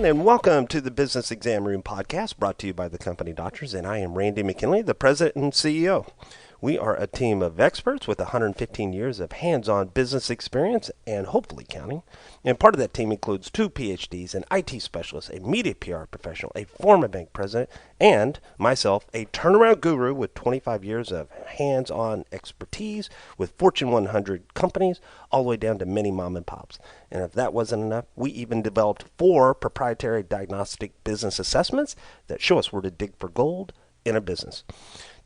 everyone, and welcome to the Business Exam Room podcast brought to you by the Company Doctors, and I am Randy McKinley, the President and CEO. We are a team of experts with 115 years of hands-on business experience and hopefully counting. And part of that team includes 2 PhDs, an IT specialist, a media PR professional, a former bank president, and myself, a turnaround guru with 25 years of hands-on expertise with Fortune 100 companies all the way down to many mom and pops. And if that wasn't enough, we even developed 4 proprietary diagnostic business assessments that show us where to dig for gold in a business.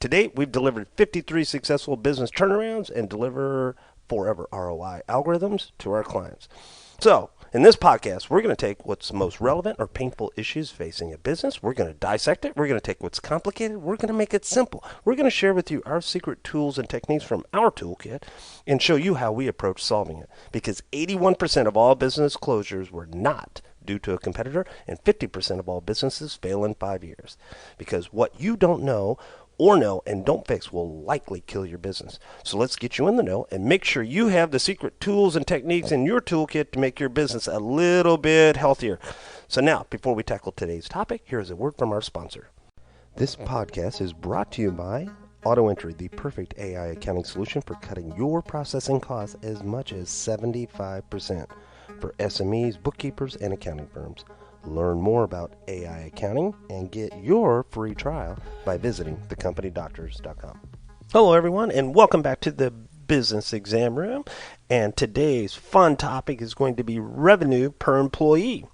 To date, we've delivered 53 successful business turnarounds and deliver forever ROI algorithms to our clients. So, in this podcast, we're going to take what's the most relevant or painful issues facing a business. We're going to dissect it. We're going to take what's complicated. We're going to make it simple. We're going to share with you our secret tools and techniques from our toolkit and show you how we approach solving it. Because 81% of all business closures were not due to a competitor, and 50% of all businesses fail in 5 years. Because what you don't know or know and don't fix will likely kill your business. So let's get you in the know and make sure you have the secret tools and techniques in your toolkit to make your business a little bit healthier. So now, before we tackle today's topic, here's a word from our sponsor. This podcast is brought to you by AutoEntry, the perfect AI accounting solution for cutting your processing costs as much as 75% for SMEs, bookkeepers, and accounting firms. Learn more about AI accounting and get your free trial by visiting thecompany.doctors.com. Hello, everyone, and welcome back to the Business Exam Room. And today's fun topic is going to be revenue per employee.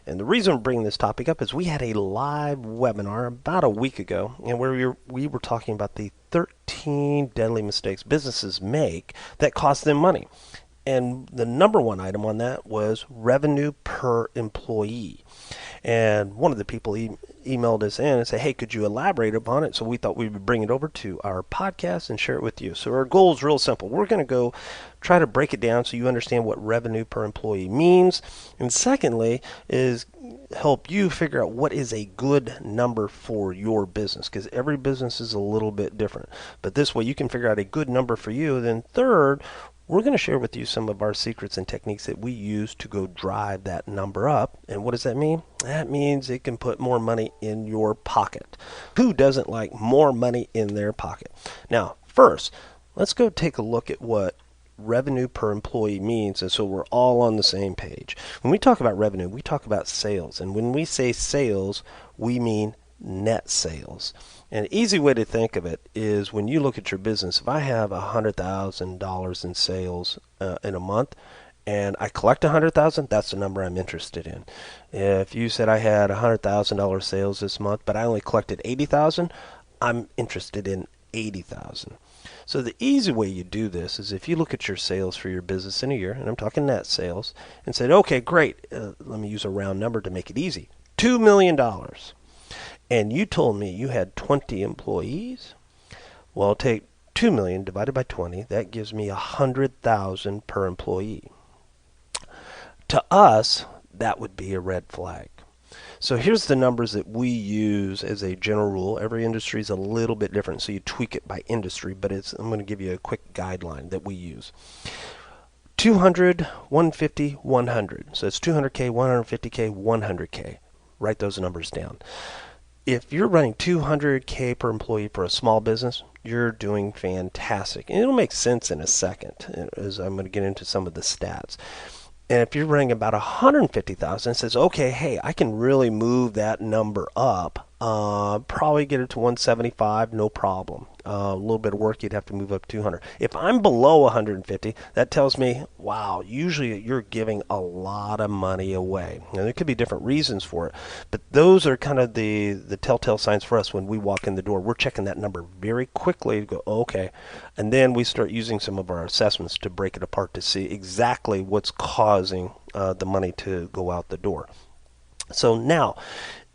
And the reason I'm bringing this topic up is we had a live webinar about a week ago, and where we were talking about the 13 deadly mistakes businesses make that cost them money. And the number one item on that was revenue per employee. And one of the people emailed us in and said, hey, could you elaborate upon it? So we thought we would bring it over to our podcast and share it with you. So our goal is real simple. We're going to go try to break it down so you understand what revenue per employee means. And secondly is help you figure out what is a good number for your business, because every business is a little bit different. But this way you can figure out a good number for you. Then third, we're going to share with you some of our secrets and techniques that we use to go drive that number up. And what does that mean? That means it can put more money in your pocket. Who doesn't like more money in their pocket? Now, first, let's go take a look at what revenue per employee means, and so we're all on the same page. When we talk about revenue, we talk about sales. And when we say sales, we mean net sales. An easy way to think of it is when you look at your business, if I have $100,000 in sales in a month and I collect $100,000, that's the number I'm interested in. If you said I had $100,000 sales this month, but I only collected $80,000, I'm interested in $80,000. So the easy way you do this is if you look at your sales for your business in a year, and I'm talking net sales, and said, okay, great, let me use a round number to make it easy, $2 million. And you told me you had 20 employees. Well, take 2 million divided by 20. That gives me 100,000 per employee. To us, that would be a red flag. So here's the numbers that we use as a general rule. Every industry is a little bit different, so you tweak it by industry, but I'm going to give you a quick guideline that we use. 200, 150, 100. So it's 200K, 150K, 100K. Write those numbers down. If you're running 200K per employee for a small business, you're doing fantastic. And it'll make sense in a second as I'm going to get into some of the stats. And if you're running about 150,000, it says, okay, hey, I can really move that number up. Probably get it to 175, no problem. A little bit of work, you'd have to move up 200. If I'm below 150, that tells me, wow, usually you're giving a lot of money away. Now, there could be different reasons for it, but those are kind of the telltale signs for us when we walk in the door. We're checking that number very quickly to go, okay, and then we start using some of our assessments to break it apart to see exactly what's causing the money to go out the door. So now,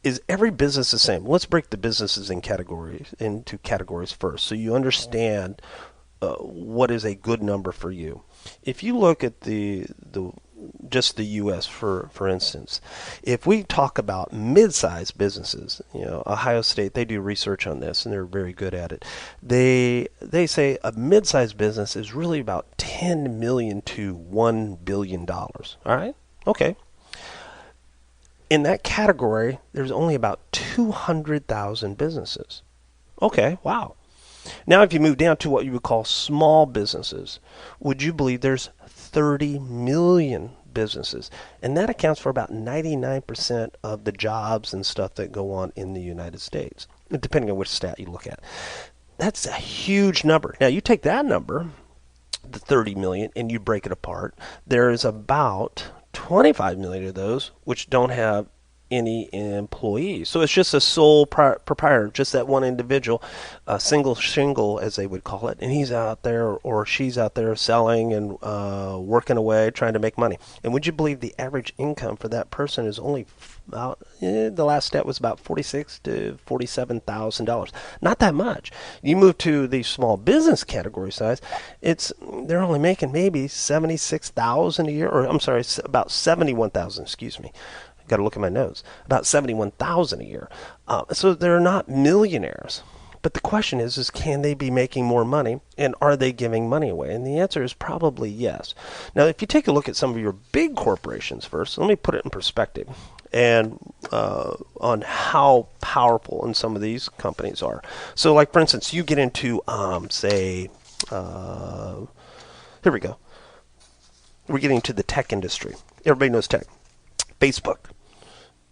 is every business the same? Let's break the businesses into categories first, so you understand what is a good number for you. If you look at just the U.S. for instance, if we talk about mid-sized businesses, Ohio State, they do research on this and they're very good at it. They say a mid-sized business is really about $10 million to $1 billion. All right, okay. In that category, there's only about 200,000 businesses. Okay, wow. Now, if you move down to what you would call small businesses, would you believe there's 30 million businesses? And that accounts for about 99% of the jobs and stuff that go on in the United States, depending on which stat you look at. That's a huge number. Now, you take that number, the 30 million, and you break it apart. There's about 25 million of those which don't have any employees. So it's just a sole proprietor, just that one individual, a single shingle, as they would call it, and he's out there or she's out there selling and working away, trying to make money. And would you believe the average income for that person is only about, the last stat was about $46,000 to $47,000. Not that much. You move to the small business category size, they're only making maybe $76,000 a year, or I'm sorry, about $71,000. Excuse me. Got to look at my notes. About 71,000 a year. So they're not millionaires. But the question is can they be making more money, and are they giving money away? And the answer is probably yes. Now, if you take a look at some of your big corporations first, let me put it in perspective and on how powerful in some of these companies are. So, like for instance, you get into here we go. We're getting to the tech industry. Everybody knows tech. Facebook.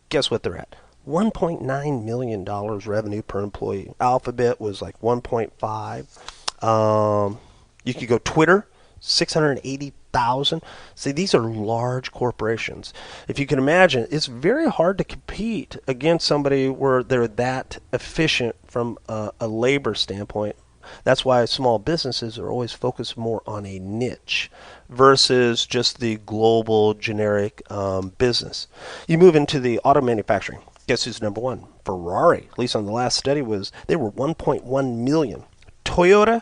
Guess what they're at? $1.9 million revenue per employee. Alphabet was like 1.5. You could go Twitter, 680,000. See, these are large corporations. If you can imagine, it's very hard to compete against somebody where they're that efficient from a labor standpoint. That's why small businesses are always focused more on a niche versus just the global generic business. You move into the auto manufacturing. Guess who's number one? Ferrari. At least on the last study they were 1.1 million. Toyota,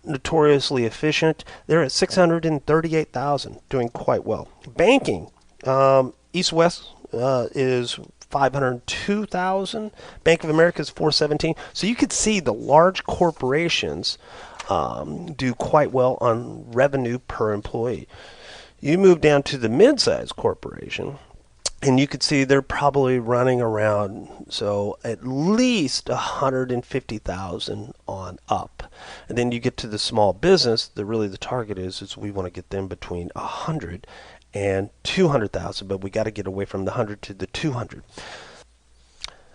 notoriously efficient. They're at 638,000, doing quite well. Banking. East West is 502,000. Bank of America is 417. So you could see the large corporations do quite well on revenue per employee. You move down to the mid-sized corporation, and you could see they're probably running around, so at least 150,000 on up. And then you get to the small business, the target is we want to get them between 100 and 200,000, but we got to get away from the 100 to the 200.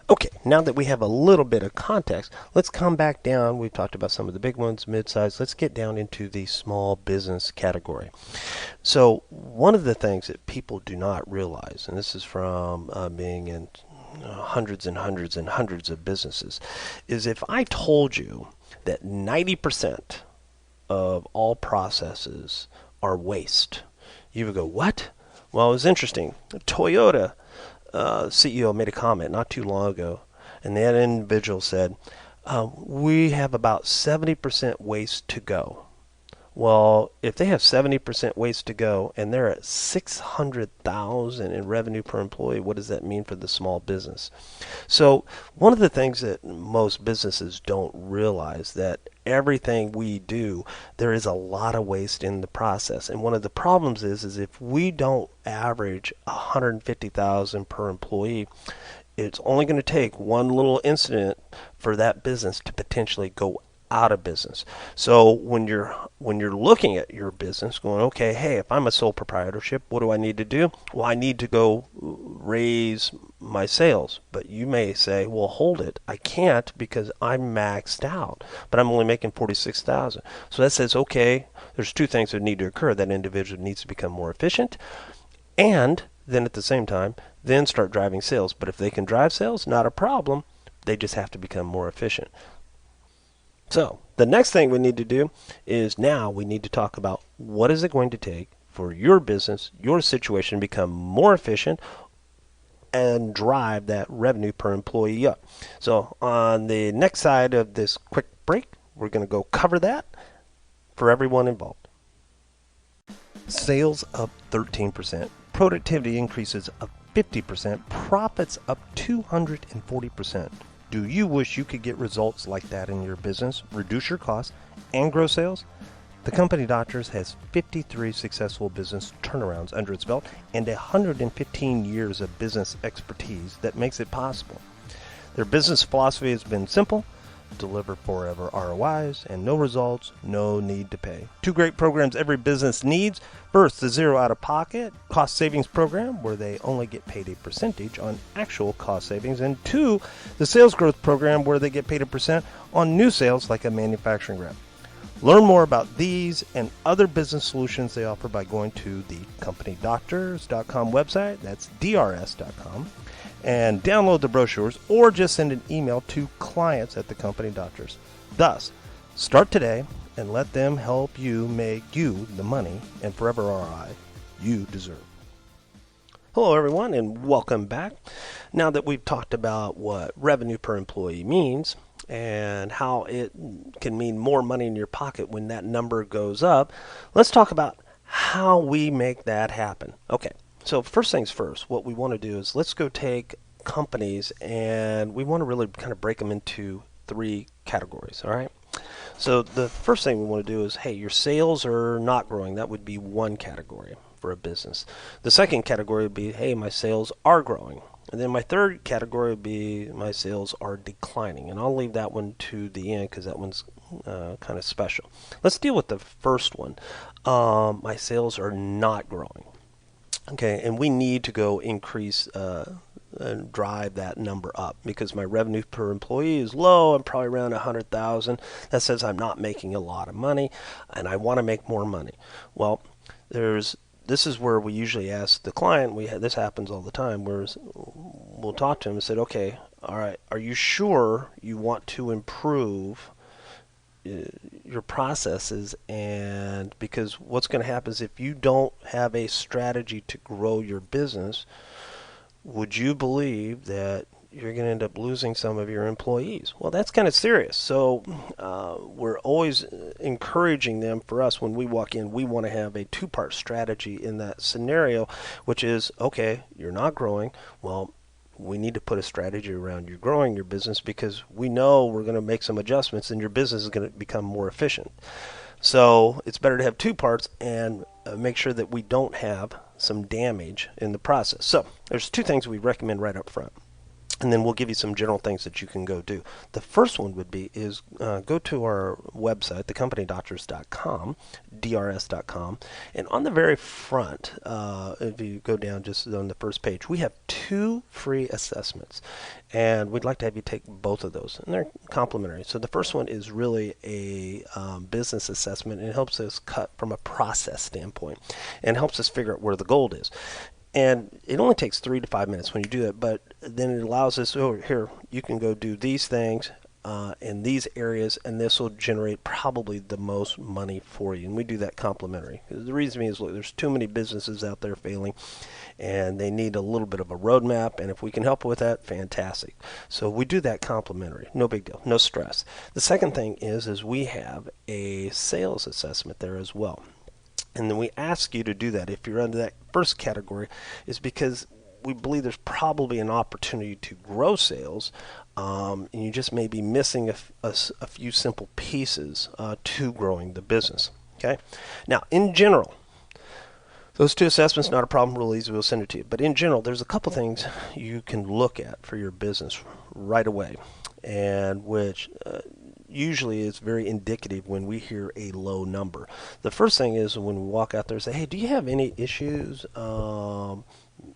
Okay, now that we have a little bit of context, let's come back down. We've talked about some of the big ones, mid-size. Let's get down into the small business category. So one of the things that people do not realize, and this is from being in hundreds and hundreds and hundreds of businesses, is if I told you that 90% of all processes are waste, you would go, what? Well, it was interesting. Toyota CEO made a comment not too long ago, and that individual said, we have about 70% waste to go. Well, if they have 70% waste to go and they're at 600,000 in revenue per employee, what does that mean for the small business? So one of the things that most businesses don't realize that everything we do, there is a lot of waste in the process. And one of the problems is if we don't average 150,000 per employee, it's only going to take one little incident for that business to potentially go out of business. So when you're looking at your business going, okay, hey, if I'm a sole proprietorship, what do I need to do? Well, I need to go raise my sales. But you may say, well, hold it. I can't because I'm maxed out, but I'm only making 46,000. So that says, okay, there's two things that need to occur. That individual needs to become more efficient, and then at the same time, then start driving sales. But if they can drive sales, not a problem. They just have to become more efficient. So the next thing we need to do is now we need to talk about what is it going to take for your business, your situation to become more efficient and drive that revenue per employee up. So on the next side of this quick break, we're going to go cover that for everyone involved. Sales up 13%, productivity increases of 50%, profits up 240%. Do you wish you could get results like that in your business, reduce your costs, and grow sales? The Company Doctors has 53 successful business turnarounds under its belt and 115 years of business expertise that makes it possible. Their business philosophy has been simple: deliver forever ROIs, and no results, no need to pay. Two great programs every business needs. First, the Zero Out-of-Pocket Cost Savings Program, where they only get paid a percentage on actual cost savings. And two, the Sales Growth Program, where they get paid a percent on new sales like a manufacturing rep. Learn more about these and other business solutions they offer by going to the companydoctors.com website. That's drs.com. And download the brochures or just send an email to clients at the Company Doctors. Thus, start today and let them help you make you the money and forever ROI you deserve. Hello, everyone, and welcome back. Now that we've talked about what revenue per employee means and how it can mean more money in your pocket when that number goes up, let's talk about how we make that happen. Okay, so first things first, what we want to do is let's go take companies and we want to really kind of break them into three categories, all right? So the first thing we want to do is, hey, your sales are not growing. That would be one category for a business. The second category would be, hey, my sales are growing. And then my third category would be my sales are declining. And I'll leave that one to the end because that one's kind of special. Let's deal with the first one. My sales are not growing. Okay, and we need to go increase and drive that number up because my revenue per employee is low. I'm probably around 100,000. That says I'm not making a lot of money, and I want to make more money. Well, this is where we usually ask the client. This happens all the time. Where we'll talk to him and say, okay, all right, are you sure you want to improve your processes? And because what's going to happen is if you don't have a strategy to grow your business, would you believe that you're going to end up losing some of your employees? Well, that's kind of serious. So we're always encouraging them. For us, when we walk in, we want to have a two-part strategy in that scenario, which is, okay, you're not growing. Well, we need to put a strategy around you growing your business because we know we're going to make some adjustments and your business is going to become more efficient. So it's better to have two parts and make sure that we don't have some damage in the process. So there's two things we recommend right up front. And then we'll give you some general things that you can go do. The first one would be is go to our website, thecompanydoctors.com, drs.com, and on the very front, if you go down just on the first page, we have two free assessments, and we'd like to have you take both of those, and they're complimentary. So the first one is really a business assessment, and it helps us cut from a process standpoint, and helps us figure out where the gold is. And it only takes 3 to 5 minutes when you do that, but then it allows us, here, you can go do these things in these areas, and this will generate probably the most money for you. And we do that complimentary. The reason is, look, there's too many businesses out there failing, and they need a little bit of a roadmap, and if we can help with that, fantastic. So we do that complimentary. No big deal. No stress. The second thing is we have a sales assessment there as well. And then we ask you to do that if you're under that first category is because we believe there's probably an opportunity to grow sales, and you just may be missing a few simple pieces to growing the business. Okay. Now, in general, those two assessments, not a problem, real easy, we'll send it to you. But in general, there's a couple things you can look at for your business right away, and which usually is very indicative when we hear a low number. The first thing is when we walk out there and say, hey, do you have any issues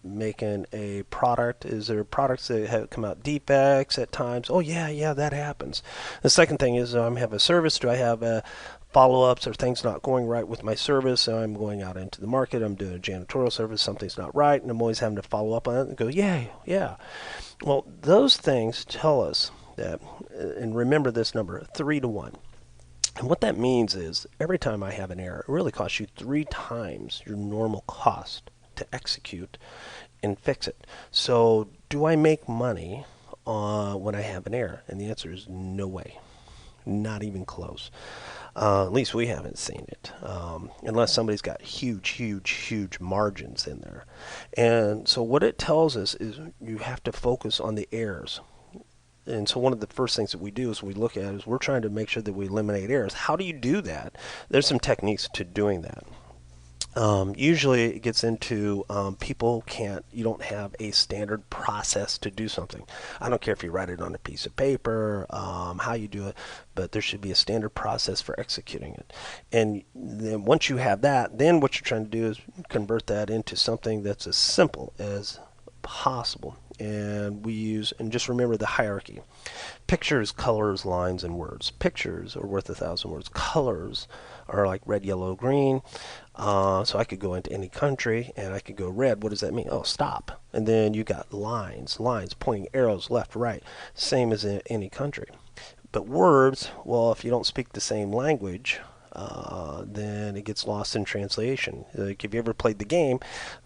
making a product? Is there products that have come out defects at times? Oh, yeah, that happens. The second thing is I have a service. Do I have follow-ups or things not going right with my service? So I'm going out into the market. I'm doing a janitorial service. Something's not right, and I'm always having to follow up on it and go, yeah. Well, those things tell us that, and remember this number, 3 to 1. And what that means is every time I have an error, it really costs you 3 times your normal cost to execute and fix it. So do I make money when I have an error? And the answer is no way. Not even close. At least we haven't seen it, unless somebody's got huge margins in there. And so what it tells us is you have to focus on the errors. and so one of the first things that we do is we look at is we're trying to make sure that we eliminate errors. How do you do that? There's some techniques to doing that. Usually it gets into you don't have a standard process to do something. I don't care if you write it on a piece of paper, how you do it, but there should be a standard process for executing it. And then once you have that, then what you're trying to do is convert that into something that's as simple as possible. And just remember the hierarchy. Pictures, colors, lines, and words. Pictures are worth 1,000 words. Colors are like red, yellow, green. So I could go into any country and I could go red. What does that mean? Oh, stop. And then you got lines pointing arrows left, right, same as in any country. But words, well, if you don't speak the same language, then it gets lost in translation. Like if you ever played the game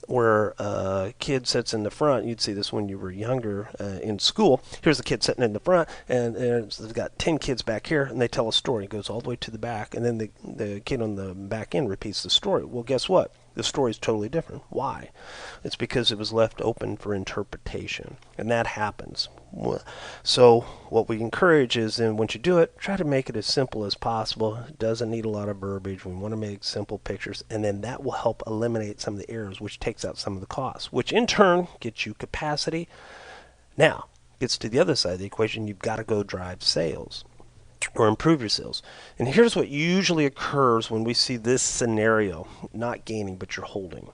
where a kid sits in the front, you'd see this when you were younger in school. Here's the kid sitting in the front, and they've got 10 kids back here, and they tell a story. It goes all the way to the back, and then the kid on the back end repeats the story. Well, guess what? The story is totally different. Why? It's because it was left open for interpretation, and that happens. So what we encourage is, then once you do it, try to make it as simple as possible. It doesn't need a lot of verbiage. We want to make simple pictures, and then that will help eliminate some of the errors, which takes out some of the costs, which in turn gets you capacity. Now, gets to the other side of the equation. You've got to go drive sales or improve your sales. And here's what usually occurs when we see this scenario, not gaining, but you're holding.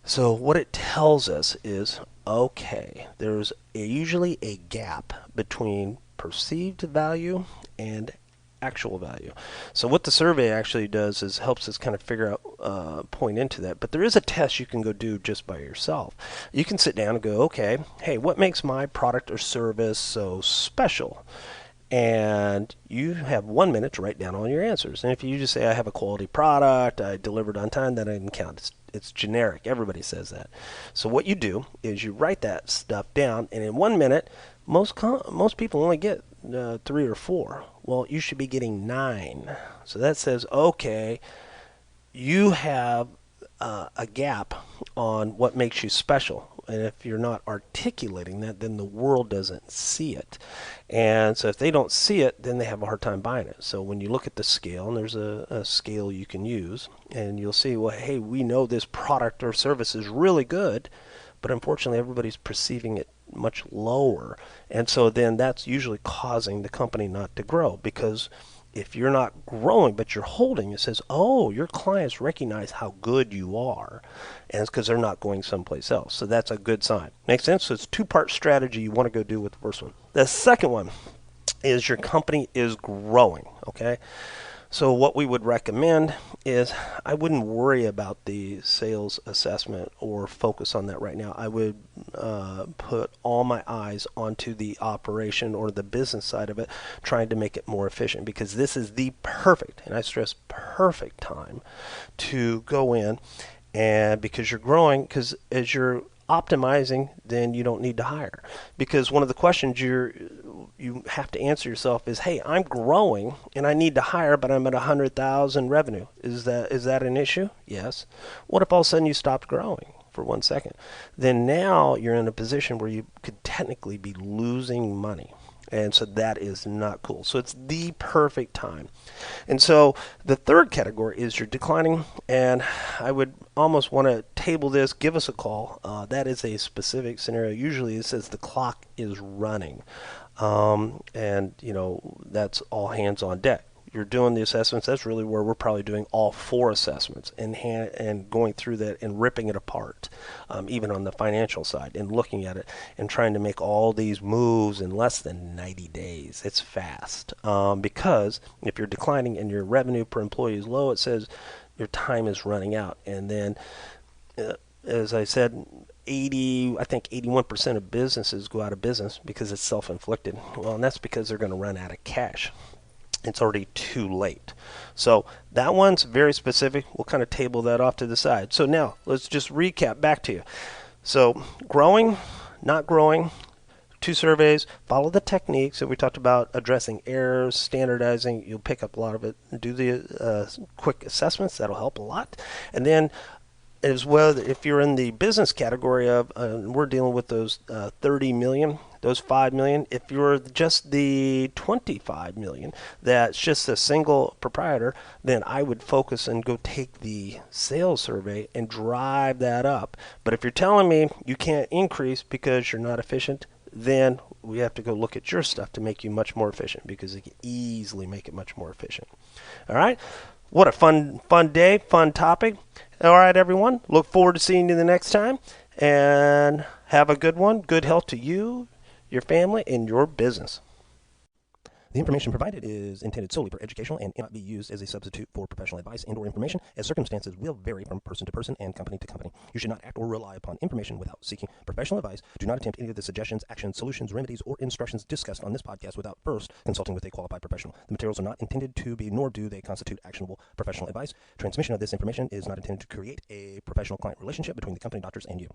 So what it tells us is, okay, there's usually a gap between perceived value and actual value. So what the survey actually does is helps us kind of figure out, point into that. But there is a test you can go do just by yourself. You can sit down and go, okay, hey, what makes my product or service so special? And you have 1 minute to write down all your answers. And if you just say, I have a quality product, I delivered on time, that doesn't count. It's generic. Everybody says that. So what you do is you write that stuff down, and in 1 minute, most people only get 3 or 4. Well, you should be getting 9. So that says, okay, you have a gap on what makes you special. And if you're not articulating that, then the world doesn't see it. And so if they don't see it, then they have a hard time buying it. So when you look at the scale, and there's a scale you can use, and you'll see, well, hey, we know this product or service is really good, but unfortunately everybody's perceiving it much lower. And so then that's usually causing the company not to grow, because if you're not growing but you're holding, it says, oh, your clients recognize how good you are, and it's because they're not going someplace else. So that's a good sign. Make sense? So it's a two-part strategy you want to go do with the first one. The second one is your company is growing, okay? So what we would recommend is, I wouldn't worry about the sales assessment or focus on that right now. I would put all my eyes onto the operation or the business side of it, trying to make it more efficient, because this is the perfect, and I stress perfect, time to go in, and because you're growing, because as you're optimizing, then you don't need to hire. Because one of the questions you have to answer yourself is, hey, I'm growing and I need to hire, but I'm at 100,000 revenue. Is that an issue? Yes. What if all of a sudden you stopped growing for 1 second? Then now you're in a position where you could technically be losing money. And so that is not cool. So it's the perfect time. And so the third category is you're declining, and I would almost want to table this. Give us a call. That is a specific scenario. Usually it says the clock is running. And, that's all hands on deck. You're doing the assessments. That's really where we're probably doing all 4 assessments and going through that and ripping it apart, even on the financial side, and looking at it and trying to make all these moves in less than 90 days. It's fast, because if you're declining and your revenue per employee is low, it says your time is running out. And then, as I said, I think 81% of businesses go out of business because it's self-inflicted. Well, and that's because they're going to run out of cash. It's already too late. So that one's very specific. We'll kind of table that off to the side. So now let's just recap back to you. So growing, not growing, 2 surveys, follow the techniques that we talked about, addressing errors, standardizing. You'll pick up a lot of it. Do the quick assessments. That'll help a lot. And then as well, if you're in the business category of, we're dealing with those 30 million, those 5 million. If you're just the 25 million, that's just a single proprietor, then I would focus and go take the sales survey and drive that up. But if you're telling me you can't increase because you're not efficient, then we have to go look at your stuff to make you much more efficient, because it can easily make it much more efficient. All right. What a fun day, fun topic. All right, everyone. Look forward to seeing you the next time. And have a good one. Good health to you, your family, and your business. The information provided is intended solely for educational and cannot be used as a substitute for professional advice and/or information, as circumstances will vary from person to person and company to company. You should not act or rely upon information without seeking professional advice. Do not attempt any of the suggestions, actions, solutions, remedies, or instructions discussed on this podcast without first consulting with a qualified professional. The materials are not intended to be, nor do they constitute actionable professional advice. Transmission of this information is not intended to create a professional client relationship between the company doctors and you.